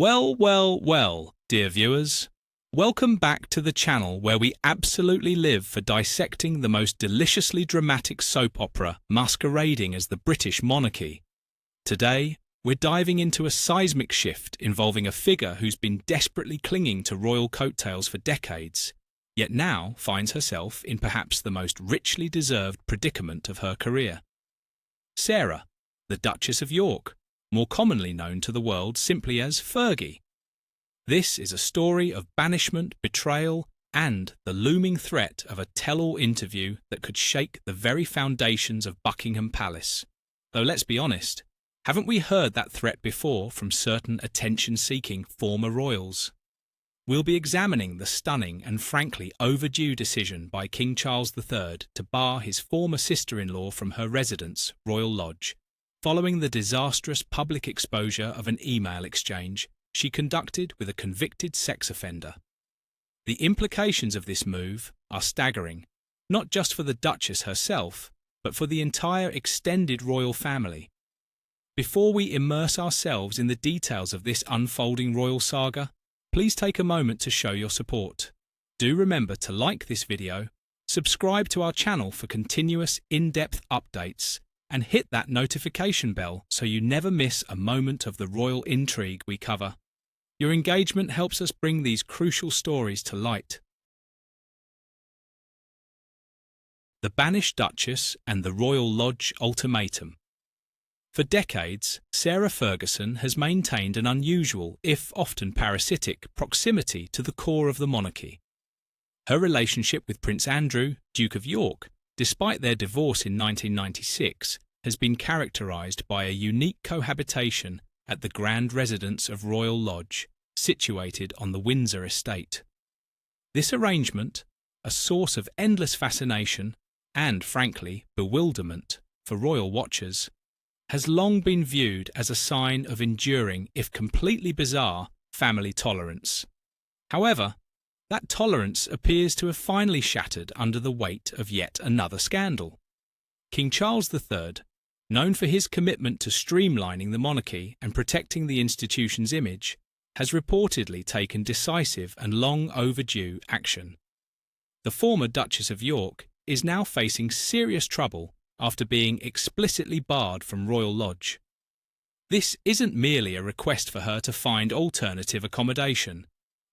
Well, dear viewers. Welcome back to the channel where we absolutely live for dissecting the most deliciously dramatic soap opera masquerading as the British monarchy. Today, we're diving into a seismic shift involving a figure who's been desperately clinging to royal coattails for decades, yet now finds herself in perhaps the most richly deserved predicament of her career. Sarah, the Duchess of York, more commonly known to the world simply as Fergie. This is a story of banishment, betrayal, and the looming threat of a tell-all interview that could shake the very foundations of Buckingham Palace. Though let's be honest, haven't we heard that threat before from certain attention-seeking former royals? We'll be examining the stunning and frankly overdue decision by King Charles III to bar his former sister-in-law from her residence, Royal Lodge, following the disastrous public exposure of an email exchange she conducted with a convicted sex offender. The implications of this move are staggering, not just for the Duchess herself, but for the entire extended royal family. Before we immerse ourselves in the details of this unfolding royal saga, please take a moment to show your support. Do remember to like this video, subscribe to our channel for continuous in-depth updates, and hit that notification bell so you never miss a moment of the royal intrigue we cover. Your engagement helps us bring these crucial stories to light. The Banished Duchess and the Royal Lodge Ultimatum. For decades, Sarah Ferguson has maintained an unusual, if often parasitic, proximity to the core of the monarchy. Her relationship with Prince Andrew, Duke of York, despite their divorce in 1996, has been characterised by a unique cohabitation at the grand residence of Royal Lodge, situated on the Windsor estate. This arrangement, a source of endless fascination and, frankly, bewilderment for royal watchers, has long been viewed as a sign of enduring, if completely bizarre, family tolerance. However, that tolerance appears to have finally shattered under the weight of yet another scandal. King Charles III, known for his commitment to streamlining the monarchy and protecting the institution's image, has reportedly taken decisive and long overdue action. The former Duchess of York is now facing serious trouble after being explicitly barred from Royal Lodge. This isn't merely a request for her to find alternative accommodation.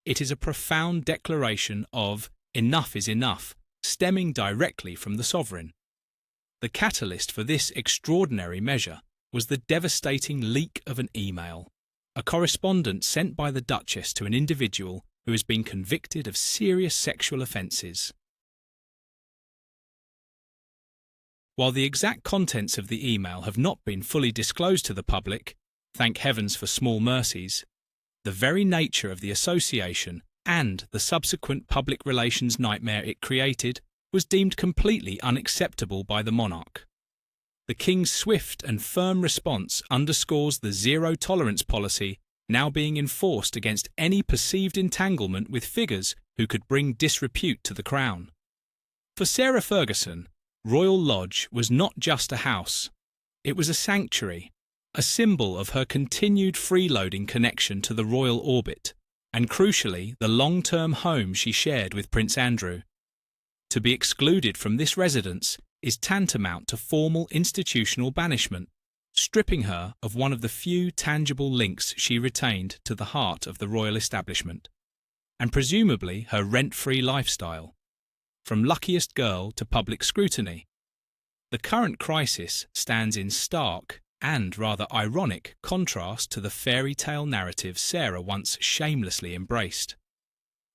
It is a profound declaration of enough is enough, stemming directly from the sovereign. The catalyst for this extraordinary measure was the devastating leak of an email, a correspondence sent by the Duchess to an individual who has been convicted of serious sexual offences. While the exact contents of the email have not been fully disclosed to the public, thank heavens for small mercies, the very nature of the association and the subsequent public relations nightmare it created was deemed completely unacceptable by the monarch. The King's swift and firm response underscores the zero-tolerance policy now being enforced against any perceived entanglement with figures who could bring disrepute to the crown. For Sarah Ferguson, Royal Lodge was not just a house. It was a sanctuary, a symbol of her continued freeloading connection to the royal orbit, and crucially, the long-term home she shared with Prince Andrew. To be excluded from this residence is tantamount to formal institutional banishment, stripping her of one of the few tangible links she retained to the heart of the royal establishment, and presumably her rent-free lifestyle. From luckiest girl to public scrutiny. The current crisis stands in stark and rather ironic contrast to the fairy tale narrative Sarah once shamelessly embraced.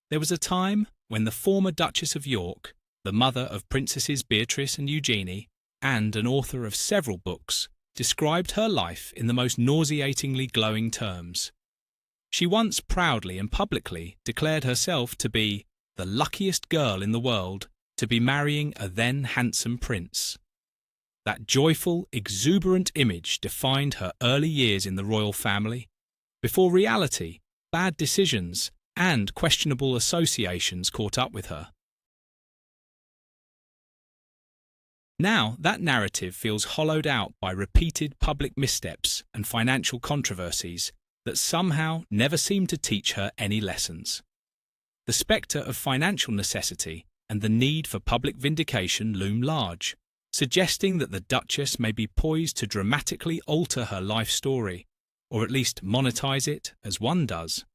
There was a time when the former Duchess of York, the mother of Princesses Beatrice and Eugenie, and an author of several books, described her life in the most nauseatingly glowing terms. She once proudly and publicly declared herself to be the luckiest girl in the world to be marrying a then handsome prince. That joyful, exuberant image defined her early years in the royal family, before reality, bad decisions, and questionable associations caught up with her. Now that narrative feels hollowed out by repeated public missteps and financial controversies, that somehow never seemed to teach her any lessons. The spectre of financial necessity and the need for public vindication loom large, suggesting that the Duchess may be poised to dramatically alter her life story, or at least monetize it as one does.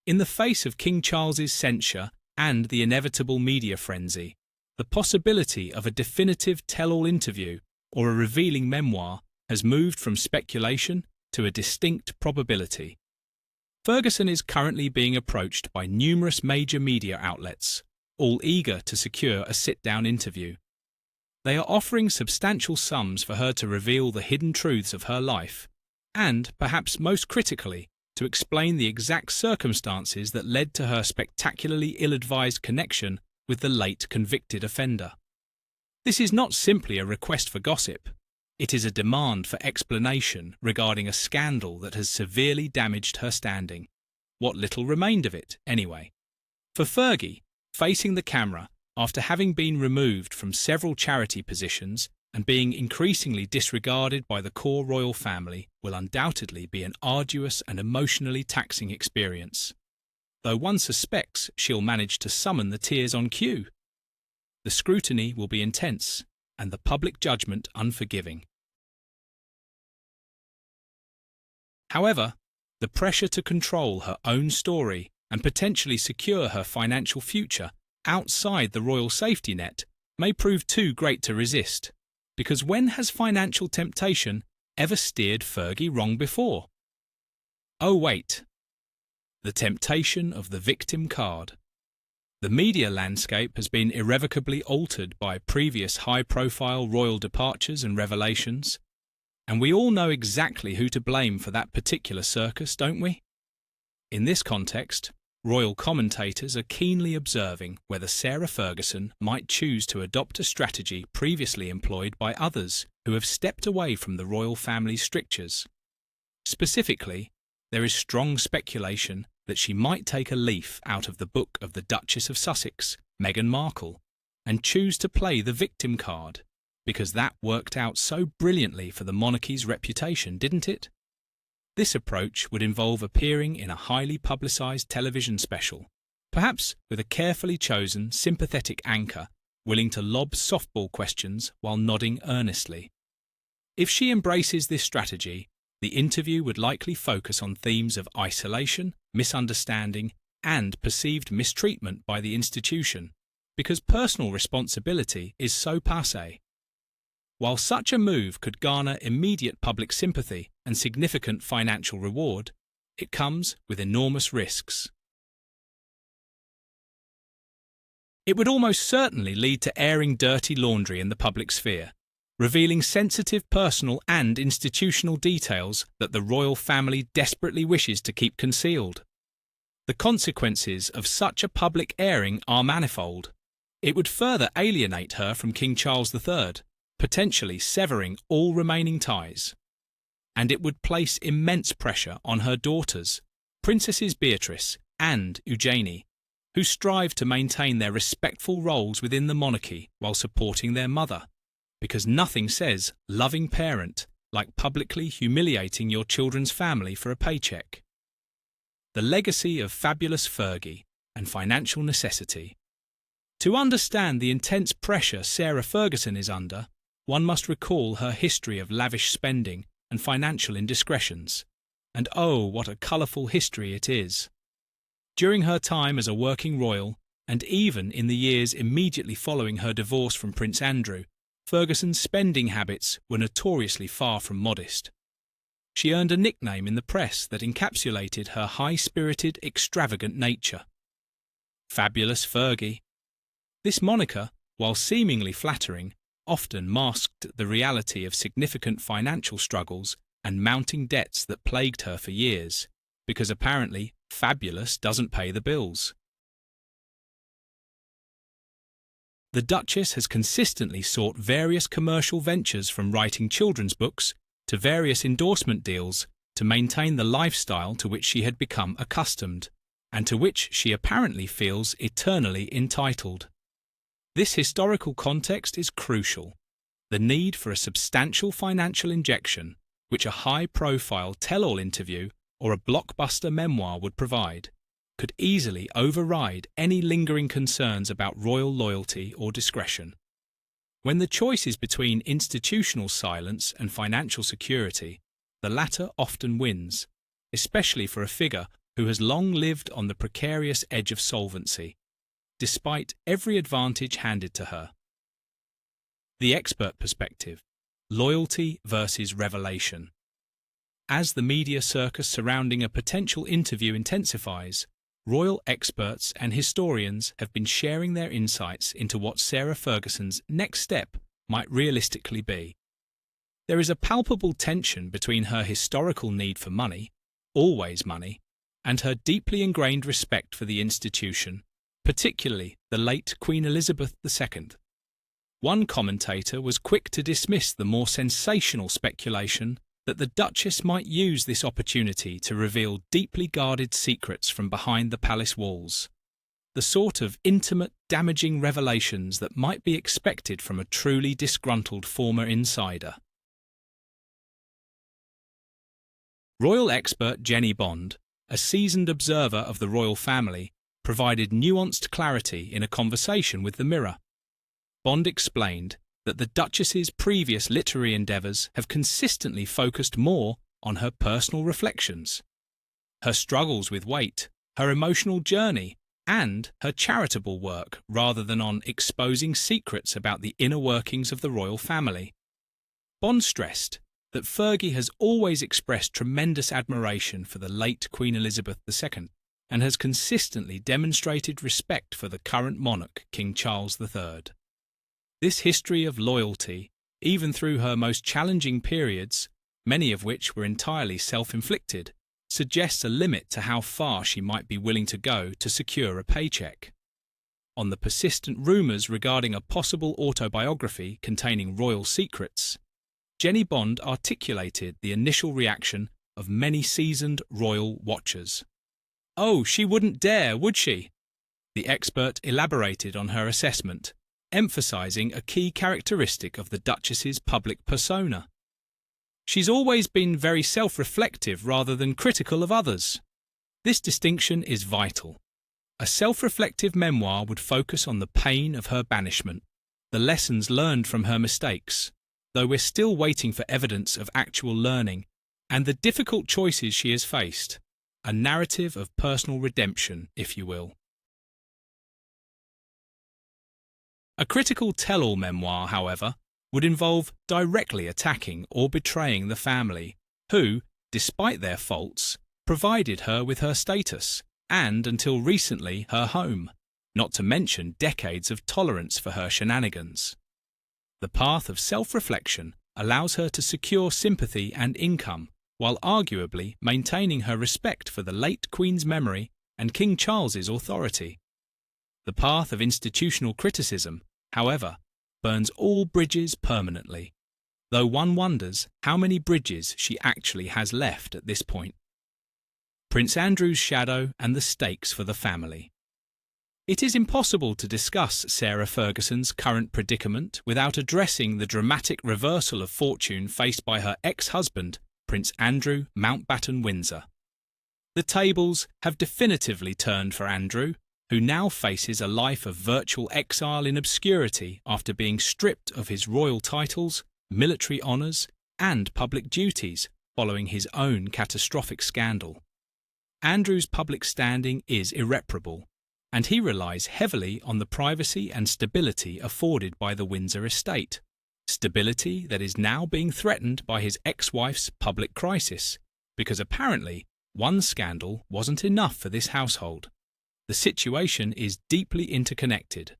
In the face of King Charles's censure and the inevitable media frenzy, the possibility of a definitive tell-all interview or a revealing memoir has moved from speculation to a distinct probability. Ferguson is currently being approached by numerous major media outlets, all eager to secure a sit-down interview. They are offering substantial sums for her to reveal the hidden truths of her life, and, perhaps most critically, to explain the exact circumstances that led to her spectacularly ill-advised connection with the late convicted offender. This is not simply a request for gossip. It is a demand for explanation regarding a scandal that has severely damaged her standing. What little remained of it, anyway. For Fergie, facing the camera after having been removed from several charity positions and being increasingly disregarded by the core royal family, will undoubtedly be an arduous and emotionally taxing experience, though one suspects she'll manage to summon the tears on cue. The scrutiny will be intense and the public judgment unforgiving. However, the pressure to control her own story and potentially secure her financial future outside the royal safety net may prove too great to resist, because when has financial temptation ever steered Fergie wrong before? Oh wait, the temptation of the victim card. The media landscape has been irrevocably altered by previous high-profile royal departures and revelations, and we all know exactly who to blame for that particular circus, don't we? In this context, royal commentators are keenly observing whether Sarah Ferguson might choose to adopt a strategy previously employed by others who have stepped away from the royal family's strictures. Specifically, there is strong speculation that she might take a leaf out of the book of the Duchess of Sussex, Meghan Markle, and choose to play the victim card, because that worked out so brilliantly for the monarchy's reputation, didn't it? This approach would involve appearing in a highly publicised television special, perhaps with a carefully chosen, sympathetic anchor willing to lob softball questions while nodding earnestly. If she embraces this strategy, the interview would likely focus on themes of isolation, misunderstanding, and perceived mistreatment by the institution, because personal responsibility is so passé. While such a move could garner immediate public sympathy and significant financial reward, it comes with enormous risks. It would almost certainly lead to airing dirty laundry in the public sphere, revealing sensitive personal and institutional details that the royal family desperately wishes to keep concealed. The consequences of such a public airing are manifold. It would further alienate her from King Charles III, potentially severing all remaining ties. And it would place immense pressure on her daughters, Princesses Beatrice and Eugenie, who strive to maintain their respectful roles within the monarchy while supporting their mother, because nothing says loving parent like publicly humiliating your children's family for a paycheck. The legacy of fabulous Fergie and financial necessity. To understand the intense pressure Sarah Ferguson is under, one must recall her history of lavish spending and financial indiscretions. And oh, what a colourful history it is. During her time as a working royal, and even in the years immediately following her divorce from Prince Andrew, Ferguson's spending habits were notoriously far from modest. She earned a nickname in the press that encapsulated her high-spirited, extravagant nature. Fabulous Fergie. This moniker, while seemingly flattering, often masked the reality of significant financial struggles and mounting debts that plagued her for years, because apparently fabulous doesn't pay the bills. The Duchess has consistently sought various commercial ventures, from writing children's books to various endorsement deals, to maintain the lifestyle to which she had become accustomed, and to which she apparently feels eternally entitled. This historical context is crucial. The need for a substantial financial injection, which a high-profile tell-all interview or a blockbuster memoir would provide, could easily override any lingering concerns about royal loyalty or discretion. When the choice is between institutional silence and financial security, the latter often wins, especially for a figure who has long lived on the precarious edge of solvency, despite every advantage handed to her. The expert perspective: loyalty versus revelation. As the media circus surrounding a potential interview intensifies, royal experts and historians have been sharing their insights into what Sarah Ferguson's next step might realistically be. There is a palpable tension between her historical need for money, always money, and her deeply ingrained respect for the institution, particularly the late Queen Elizabeth II. One commentator was quick to dismiss the more sensational speculation that the Duchess might use this opportunity to reveal deeply guarded secrets from behind the palace walls, the sort of intimate, damaging revelations that might be expected from a truly disgruntled former insider. Royal expert Jenny Bond, a seasoned observer of the royal family, provided nuanced clarity in a conversation with the Mirror. Bond explained that the Duchess's previous literary endeavours have consistently focused more on her personal reflections, her struggles with weight, her emotional journey, and her charitable work rather than on exposing secrets about the inner workings of the royal family. Bond stressed that Fergie has always expressed tremendous admiration for the late Queen Elizabeth II and has consistently demonstrated respect for the current monarch, King Charles III. This history of loyalty, even through her most challenging periods, many of which were entirely self-inflicted, suggests a limit to how far she might be willing to go to secure a paycheck. On the persistent rumours regarding a possible autobiography containing royal secrets, Jenny Bond articulated the initial reaction of many seasoned royal watchers. "Oh, she wouldn't dare, would she?" The expert elaborated on her assessment, emphasising a key characteristic of the Duchess's public persona. "She's always been very self-reflective rather than critical of others. This distinction is vital. A self-reflective memoir would focus on the pain of her banishment, the lessons learned from her mistakes, though we're still waiting for evidence of actual learning, and the difficult choices she has faced, a narrative of personal redemption, if you will. A critical tell-all memoir, however, would involve directly attacking or betraying the family, who, despite their faults, provided her with her status and, until recently, her home, not to mention decades of tolerance for her shenanigans. The path of self-reflection allows her to secure sympathy and income, while arguably maintaining her respect for the late Queen's memory and King Charles's authority. The path of institutional criticism, however, burns all bridges permanently, though one wonders how many bridges she actually has left at this point. Prince Andrew's shadow and the stakes for the family. It is impossible to discuss Sarah Ferguson's current predicament without addressing the dramatic reversal of fortune faced by her ex-husband, Prince Andrew Mountbatten-Windsor. The tables have definitively turned for Andrew, who now faces a life of virtual exile in obscurity after being stripped of his royal titles, military honours, and public duties following his own catastrophic scandal. Andrew's public standing is irreparable, and he relies heavily on the privacy and stability afforded by the Windsor estate, stability that is now being threatened by his ex-wife's public crisis, because apparently one scandal wasn't enough for this household. The situation is deeply interconnected.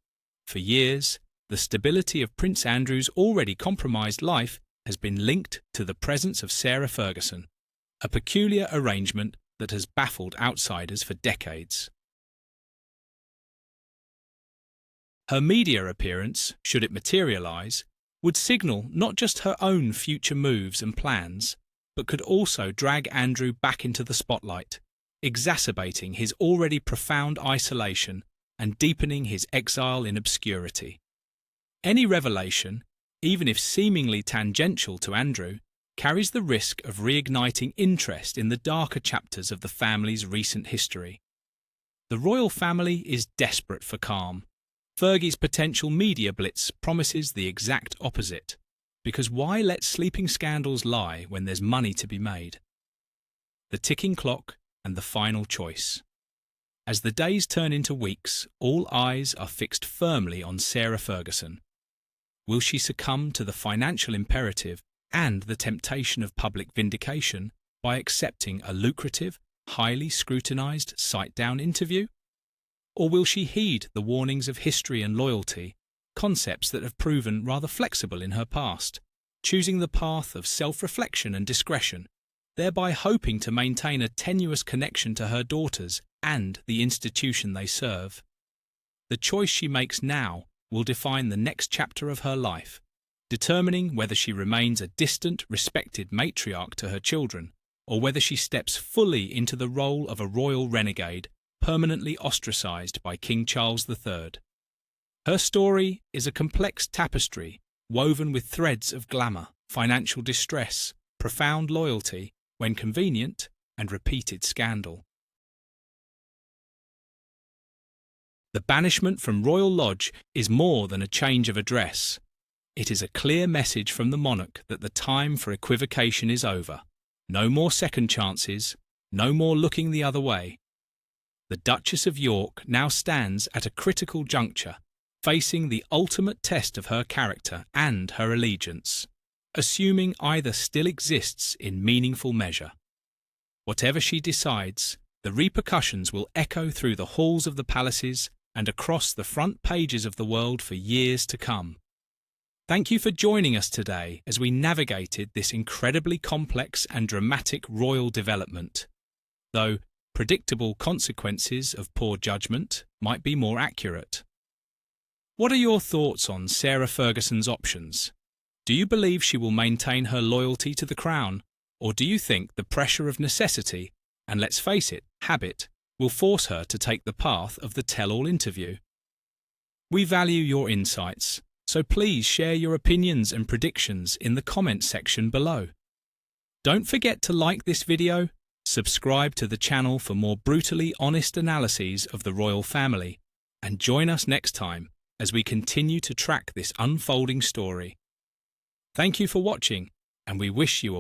For years, the stability of Prince Andrew's already compromised life has been linked to the presence of Sarah Ferguson, a peculiar arrangement that has baffled outsiders for decades. Her media appearance, should it materialise, would signal not just her own future moves and plans, but could also drag Andrew back into the spotlight, exacerbating his already profound isolation and deepening his exile in obscurity. Any revelation, even if seemingly tangential to Andrew, carries the risk of reigniting interest in the darker chapters of the family's recent history. The royal family is desperate for calm. Fergie's potential media blitz promises the exact opposite, because why let sleeping scandals lie when there's money to be made? The ticking clock and the final choice. As the days turn into weeks, all eyes are fixed firmly on Sarah Ferguson. Will she succumb to the financial imperative and the temptation of public vindication by accepting a lucrative, highly scrutinized sit-down interview? Or will she heed the warnings of history and loyalty, concepts that have proven rather flexible in her past, choosing the path of self-reflection and discretion, thereby hoping to maintain a tenuous connection to her daughters and the institution they serve? The choice she makes now will define the next chapter of her life, determining whether she remains a distant, respected matriarch to her children, or whether she steps fully into the role of a royal renegade, permanently ostracized by King Charles III. Her story is a complex tapestry woven with threads of glamour, financial distress, profound loyalty, when convenient, and repeated scandal. The banishment from Royal Lodge is more than a change of address. It is a clear message from the monarch that the time for equivocation is over. No more second chances, no more looking the other way. The Duchess of York now stands at a critical juncture, facing the ultimate test of her character and her allegiance, assuming either still exists in meaningful measure. Whatever she decides, the repercussions will echo through the halls of the palaces and across the front pages of the world for years to come. Thank you for joining us today as we navigated this incredibly complex and dramatic royal development, though predictable consequences of poor judgment might be more accurate. What are your thoughts on Sarah Ferguson's options? Do you believe she will maintain her loyalty to the crown, or do you think the pressure of necessity, and let's face it, habit, will force her to take the path of the tell-all interview? We value your insights, so please share your opinions and predictions in the comment section below. Don't forget to like this video, subscribe to the channel for more brutally honest analyses of the royal family, and join us next time as we continue to track this unfolding story. Thank you for watching, and we wish you a